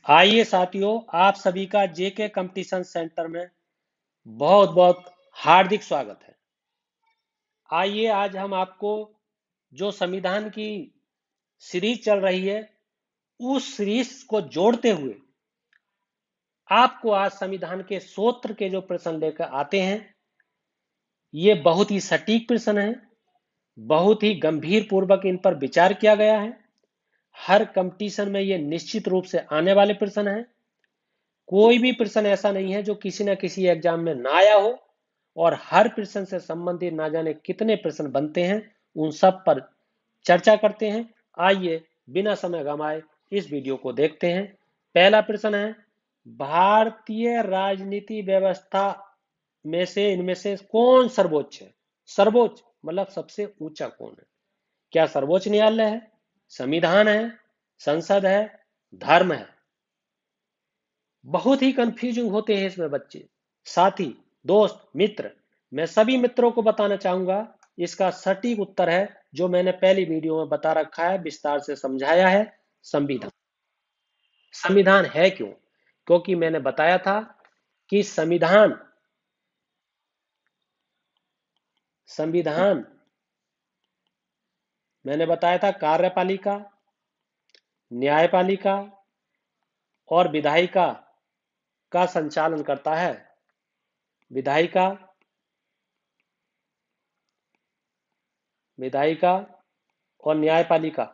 आइए साथियों, आप सभी का जेके कंपटीशन सेंटर में बहुत बहुत हार्दिक स्वागत है। आइए आज हम आपको जो संविधान की सीरीज चल रही है उस सीरीज को जोड़ते हुए आपको आज संविधान के सूत्र के जो प्रश्न लेकर आते हैं, ये बहुत ही सटीक प्रश्न है, बहुत ही गंभीर पूर्वक इन पर विचार किया गया है। हर कंपटीशन में ये निश्चित रूप से आने वाले प्रश्न हैं। कोई भी प्रश्न ऐसा नहीं है जो किसी न किसी एग्जाम में ना आया हो, और हर प्रश्न से संबंधित ना जाने कितने प्रश्न बनते हैं, उन सब पर चर्चा करते हैं। आइए बिना समय गंवाए इस वीडियो को देखते हैं। पहला प्रश्न है, भारतीय राजनीति व्यवस्था में से इनमें से कौन सर्वोच्च है? सर्वोच्च मतलब सबसे ऊंचा कौन है? क्या सर्वोच्च न्यायालय है, संविधान है, संसद है, धर्म है? बहुत ही कंफ्यूजिंग होते हैं इसमें बच्चे। साथी, दोस्त, मित्र, मैं सभी मित्रों को बताना चाहूंगा, इसका सटीक उत्तर है जो मैंने पहली वीडियो में बता रखा है, विस्तार से समझाया है, संविधान। संविधान है क्यों? क्योंकि मैंने बताया था कि संविधान संविधान मैंने बताया था कार्यपालिका, न्यायपालिका और विधायिका का संचालन करता है। विधायिका विधायिका और न्यायपालिका,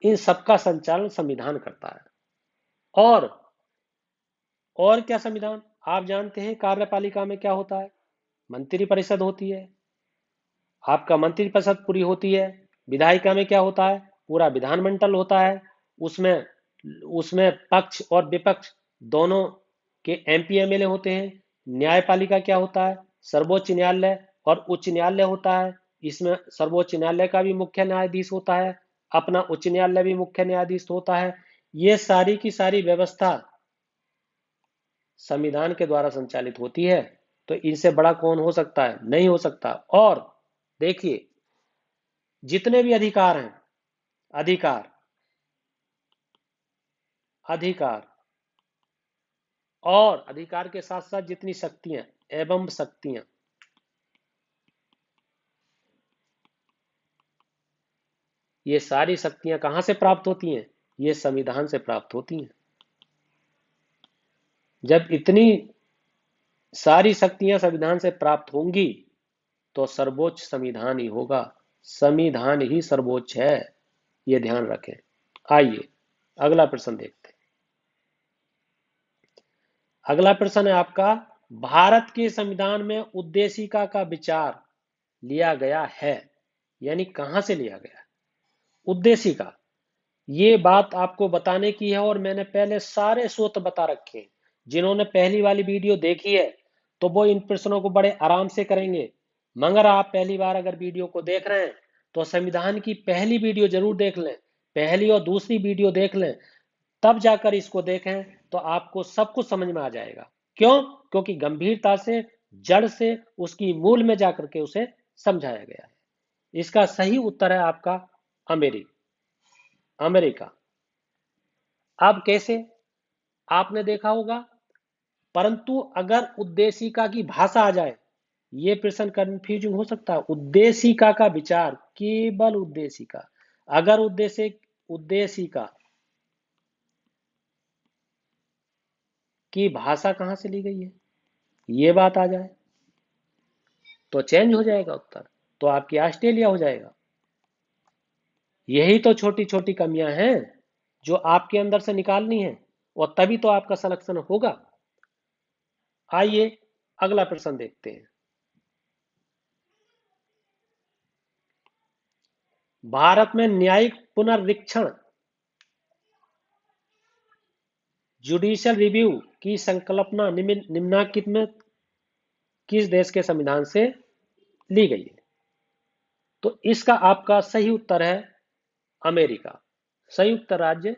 इन सबका संचालन संविधान करता है। और क्या संविधान आप जानते हैं? कार्यपालिका में क्या होता है? मंत्री परिषद होती है, आपका मंत्री परिषद पूरी होती है। विधायिका में क्या होता है? पूरा विधानमंडल होता है। उसमें उसमें पक्ष और विपक्ष दोनों के एमपी एमएलए होते हैं। न्यायपालिका क्या होता है? सर्वोच्च न्यायालय और उच्च न्यायालय होता है। इसमें सर्वोच्च न्यायालय का भी मुख्य न्यायाधीश होता है, अपना उच्च न्यायालय भी मुख्य न्यायाधीश होता है। ये सारी की सारी व्यवस्था संविधान के द्वारा संचालित होती है। तो इनसे बड़ा कौन हो सकता है? नहीं हो सकता। और देखिए, जितने भी अधिकार हैं, अधिकार अधिकार और अधिकार के साथ साथ जितनी शक्तियां एवं शक्तियां, ये सारी शक्तियां कहां से प्राप्त होती हैं? ये संविधान से प्राप्त होती हैं। जब इतनी सारी शक्तियां संविधान से प्राप्त होंगी तो सर्वोच्च संविधान ही होगा। संविधान ही सर्वोच्च है, ये ध्यान रखें। आइए अगला प्रश्न देखते हैं। अगला प्रश्न है आपका, भारत के संविधान में उद्देशिका का विचार लिया गया है, यानी कहां से लिया गया है? उद्देशिका, ये बात आपको बताने की है और मैंने पहले सारे सूत्र बता रखे हैं। जिन्होंने पहली वाली वीडियो देखी है तो वो इन प्रश्नों को बड़े आराम से करेंगे। मगर आप पहली बार अगर वीडियो को देख रहे हैं तो संविधान की पहली वीडियो जरूर देख लें, पहली और दूसरी वीडियो देख लें, तब जाकर इसको देखें तो आपको सब कुछ समझ में आ जाएगा। क्यों? क्योंकि गंभीरता से, जड़ से, उसकी मूल में जाकर के उसे समझाया गया है। इसका सही उत्तर है आपका अमेरिका। अब कैसे? आपने देखा होगा, परंतु अगर उद्देशिका की भाषा आ जाए, ये प्रश्न कंफ्यूजिंग हो सकता है। उद्देशिका का विचार, केवल उद्देशिका, अगर उद्देशिका की भाषा कहां से ली गई है, ये बात आ जाए तो चेंज हो जाएगा उत्तर, तो आपकी ऑस्ट्रेलिया हो जाएगा। यही तो छोटी छोटी कमियां हैं जो आपके अंदर से निकालनी है, और तभी तो आपका सिलेक्शन होगा। आइए अगला प्रश्न देखते हैं। भारत में न्यायिक पुनरीक्षण, जुडिशियल रिव्यू की संकल्पना निम्नलिखित में किस देश के संविधान से ली गई है? तो इसका आपका सही उत्तर है अमेरिका, संयुक्त राज्य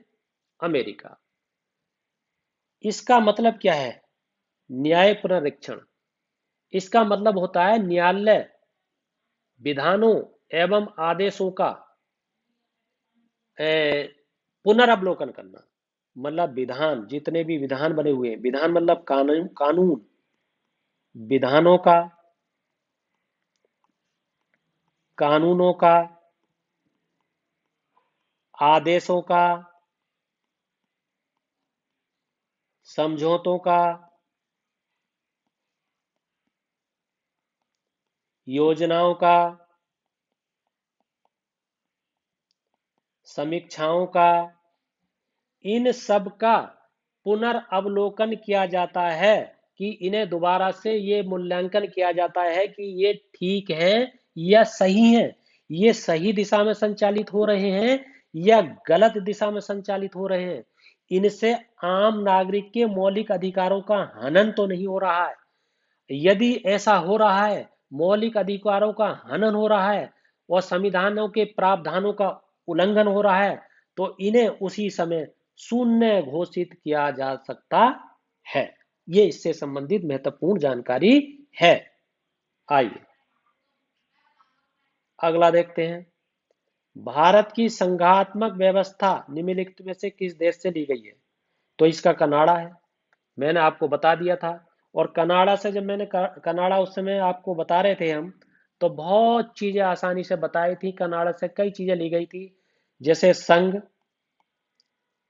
अमेरिका। इसका मतलब क्या है न्याय पुनरीक्षण? इसका मतलब होता है न्यायालय विधानों एवं आदेशों का पुनर्अवलोकन करना, मतलब विधान, जितने भी विधान बने हुए हैं, विधान मतलब कानून, कानून, विधानों का, कानूनों का, आदेशों का, समझौतों का, योजनाओं का, समीक्षाओं का, इन सब का पुनर्अवलोकन किया जाता है, कि इन्हें दोबारा से ये मूल्यांकन किया जाता है कि ये ठीक है या सही है, ये सही दिशा में संचालित हो रहे हैं या गलत दिशा में संचालित हो रहे हैं, इनसे आम नागरिक के मौलिक अधिकारों का हनन तो नहीं हो रहा है। यदि ऐसा हो रहा है, मौलिक अधिकारों का हनन हो रहा है और संविधानों के प्रावधानों का उल्लंघन हो रहा है, तो इन्हें उसी समय शून्य घोषित किया जा सकता है। ये इससे संबंधित महत्वपूर्ण जानकारी है। आइए अगला देखते हैं। भारत की संघात्मक व्यवस्था निम्नलिखित में से किस देश से ली गई है? तो इसका कनाडा है, मैंने आपको बता दिया था। और कनाडा से जब मैंने कनाडा उस समय आपको बता रहे थे हम, तो बहुत चीजें आसानी से बताई थी। कनाडा से कई चीजें ली गई थी, जैसे संघ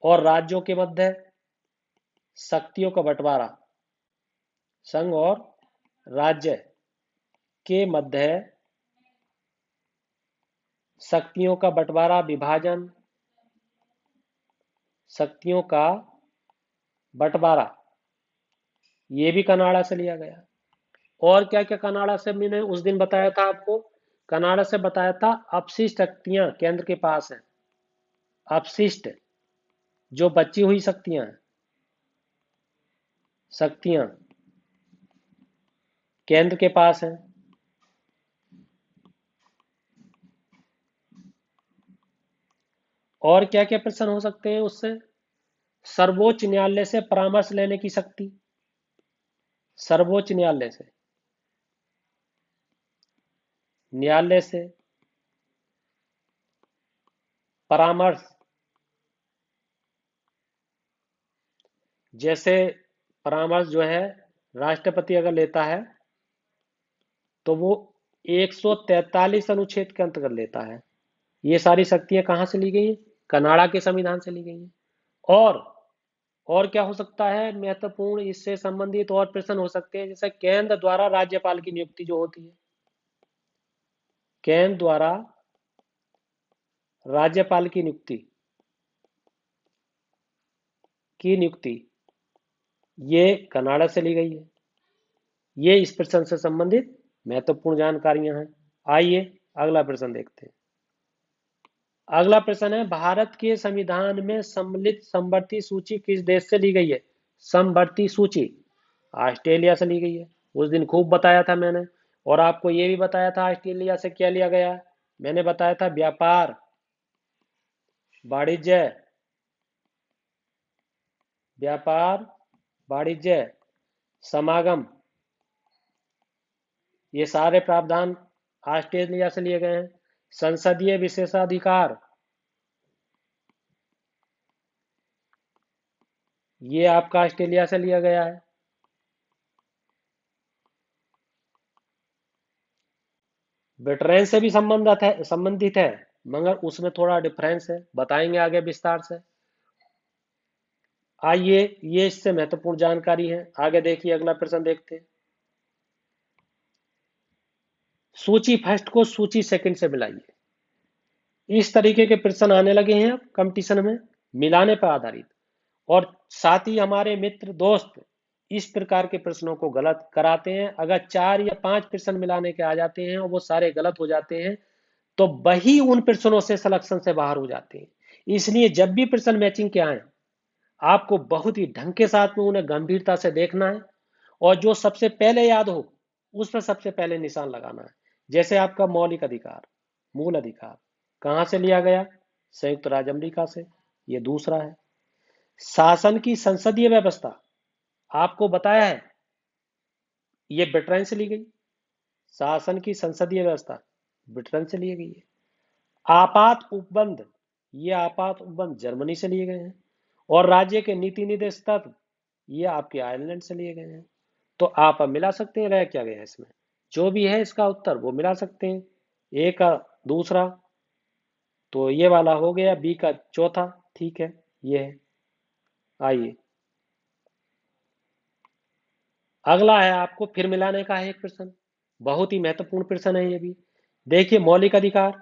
और राज्यों के मध्य शक्तियों का बंटवारा, संघ और राज्य के मध्य शक्तियों का बंटवारा, विभाजन, शक्तियों का बंटवारा, ये भी कनाडा से लिया गया। और क्या क्या कनाडा से मैंने उस दिन बताया था आपको? कनाडा से बताया था अपशिष्ट शक्तियां केंद्र के पास है, अपशिष्ट जो बची हुई शक्तियां शक्तियां केंद्र के पास है। और क्या क्या प्रश्न हो सकते हैं उससे? सर्वोच्च न्यायालय से परामर्श लेने की शक्ति, सर्वोच्च न्यायालय से परामर्श, जैसे परामर्श जो है राष्ट्रपति अगर लेता है तो वो 143 अनुच्छेद के अंतर्गत लेता है। ये सारी शक्तियां कहां से ली गई हैं? कनाडा के संविधान से ली गई हैं। और और क्या हो सकता है महत्वपूर्ण, इससे संबंधित और प्रश्न हो सकते हैं, जैसे केंद्र द्वारा राज्यपाल की नियुक्ति जो होती है, केंद्र द्वारा राज्यपाल की नियुक्ति ये कनाडा से ली गई है। ये इस प्रश्न से संबंधित महत्वपूर्ण जानकारियां हैं। आइए अगला प्रश्न देखते हैं। अगला प्रश्न है, भारत के संविधान में सम्मिलित समवर्ती सूची किस देश से ली गई है? समवर्ती सूची ऑस्ट्रेलिया से ली गई है। उस दिन खूब बताया था मैंने। और आपको यह भी बताया था ऑस्ट्रेलिया से क्या लिया गया। मैंने बताया था व्यापार, वाणिज्य, व्यापार, वाणिज्य, समागम, ये सारे प्रावधान ऑस्ट्रेलिया से लिए गए हैं। संसदीय विशेषाधिकार, ये आपका ऑस्ट्रेलिया से लिया गया है। ब्रिटेन से भी संबंधित है, मगर उसमें थोड़ा डिफरेंस है, बताएंगे आगे विस्तार से। आइए, ये इससे महत्वपूर्ण जानकारी है। आगे देखिए, अगला प्रश्न देखते हैं। सूची फर्स्ट को सूची सेकंड से मिलाइए। इस तरीके के प्रश्न आने लगे हैं अब कंपटीशन में, मिलाने पर आधारित। और साथ ही हमारे मित्र दोस्त इस प्रकार के प्रश्नों को गलत कराते हैं। अगर 4 या 5 प्रश्न मिलाने के आ जाते हैं और वो सारे गलत हो जाते हैं, तो वही उन प्रश्नों से सिलेक्शन से बाहर हो जाते हैं। इसलिए जब भी प्रश्न मैचिंग के आए, आपको बहुत ही ढंग के साथ में उन्हें गंभीरता से देखना है, और जो सबसे पहले याद हो उस पर सबसे पहले निशान लगाना है। जैसे आपका मौलिक अधिकार, मूल अधिकार कहां से लिया गया? संयुक्त राज्य अमेरिका से, ये दूसरा है। शासन की संसदीय व्यवस्था, आपको बताया है, ये ब्रिटेन से ली गई। शासन की संसदीय व्यवस्था ब्रिटेन से ली गई है। आपात उपबंध, ये आपात उपबंध जर्मनी से लिए गए हैं। और राज्य के नीति निर्देश तत्व ये आपके आयरलैंड से लिए गए हैं। तो आप अब मिला सकते हैं रह क्या गया इसमें, जो भी है इसका उत्तर वो मिला सकते हैं। ए का दूसरा, तो ये वाला हो गया, बी का चौथा, ठीक है, ये है। आइए अगला है, आपको फिर मिलाने का है एक प्रश्न, बहुत ही महत्वपूर्ण प्रश्न है ये भी। देखिए मौलिक अधिकार,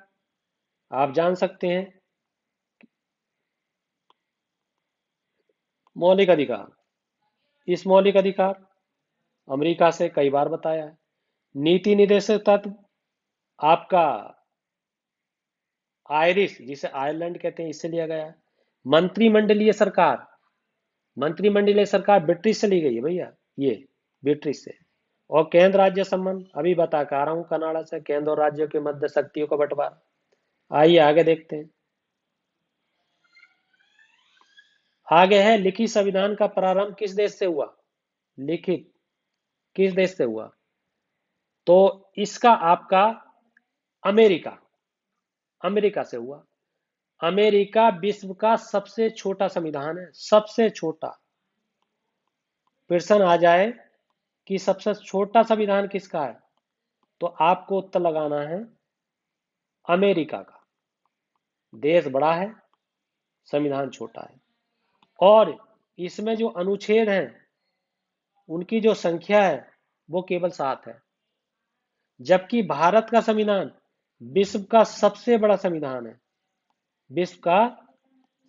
आप जान सकते हैं मौलिक अधिकार, इस मौलिक अधिकार अमेरिका से कई बार बताया है। नीति निर्देशक तत्व आपका आयरिश, जिसे आयरलैंड कहते हैं, इससे लिया गया है। मंत्रिमंडलीय सरकार, मंत्रिमंडलीय सरकार ब्रिटिश से ली गई है भैया, ये ब्रिटिश से। और केंद्र राज्य संबंध अभी बता के आ रहा हूं, कनाडा से केंद्र और राज्यों के मध्य शक्तियों का बंटवारा। आइए आगे देखते हैं। आगे है, लिखित संविधान का प्रारंभ किस देश से हुआ, लिखित किस देश से हुआ, तो इसका आपका अमेरिका, अमेरिका से हुआ। अमेरिका विश्व का सबसे छोटा संविधान है, सबसे छोटा। प्रश्न आ जाए कि सबसे छोटा संविधान किसका है, तो आपको उत्तर लगाना है अमेरिका का। देश बड़ा है, संविधान छोटा है। और इसमें जो अनुच्छेद हैं उनकी जो संख्या है वो केवल 7 है। जबकि भारत का संविधान विश्व का सबसे बड़ा संविधान है, विश्व का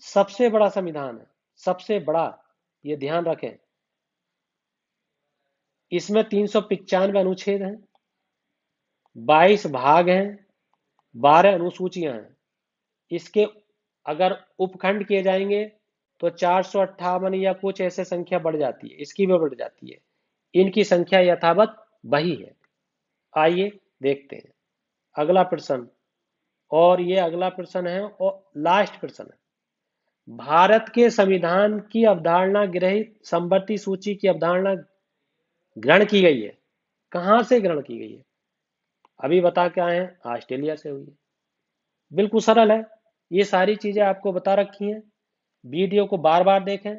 सबसे बड़ा संविधान है, सबसे बड़ा, ये ध्यान रखें। इसमें 395 अनुच्छेद हैं, 22 भाग हैं, 12 अनुसूचियां हैं। इसके अगर उपखंड किए जाएंगे तो 458 या कुछ ऐसे संख्या बढ़ जाती है, इसकी भी बढ़ जाती है। इनकी संख्या यथावत वही है। आइए देखते हैं अगला प्रश्न। और ये अगला प्रश्न है और लास्ट प्रश्न है। भारत के संविधान की अवधारणा ग्रहित संवृत्ति सूची की अवधारणा ग्रहण की गई है, कहां से ग्रहण की गई है, अभी बता के आए हैं, ऑस्ट्रेलिया से हुई है। बिल्कुल सरल है, ये सारी चीजें आपको बता रखी हैं। वीडियो को बार बार देखें,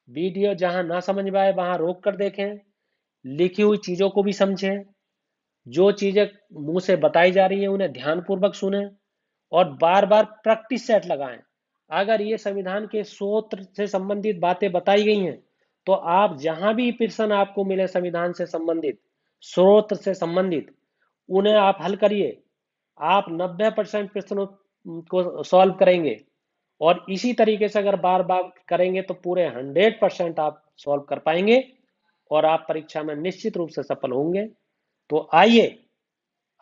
वीडियो जहां ना समझ में आए वहां रोक कर देखें, लिखी हुई चीजों को भी समझें, जो चीजें मुंह से बताई जा रही है उन्हें ध्यानपूर्वक सुने और बार बार प्रैक्टिस सेट लगाएं। अगर ये संविधान के सूत्र से संबंधित बातें बताई गई हैं तो आप जहां भी प्रश्न आपको मिले संविधान से संबंधित, स्रोत से संबंधित, उन्हें आप हल करिए। आप 90% प्रश्नों को सॉल्व करेंगे। और इसी तरीके से अगर बार बार करेंगे तो पूरे 100% आप सॉल्व कर पाएंगे और आप परीक्षा में निश्चित रूप से सफल होंगे। तो आइए,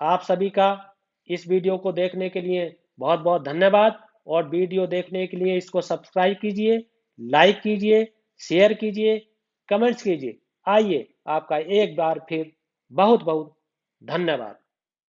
आप सभी का इस वीडियो को देखने के लिए बहुत बहुत धन्यवाद। और वीडियो देखने के लिए इसको सब्सक्राइब कीजिए, लाइक कीजिए, शेयर कीजिए, कमेंट्स कीजिए। आइए, आपका एक बार फिर बहुत बहुत धन्यवाद।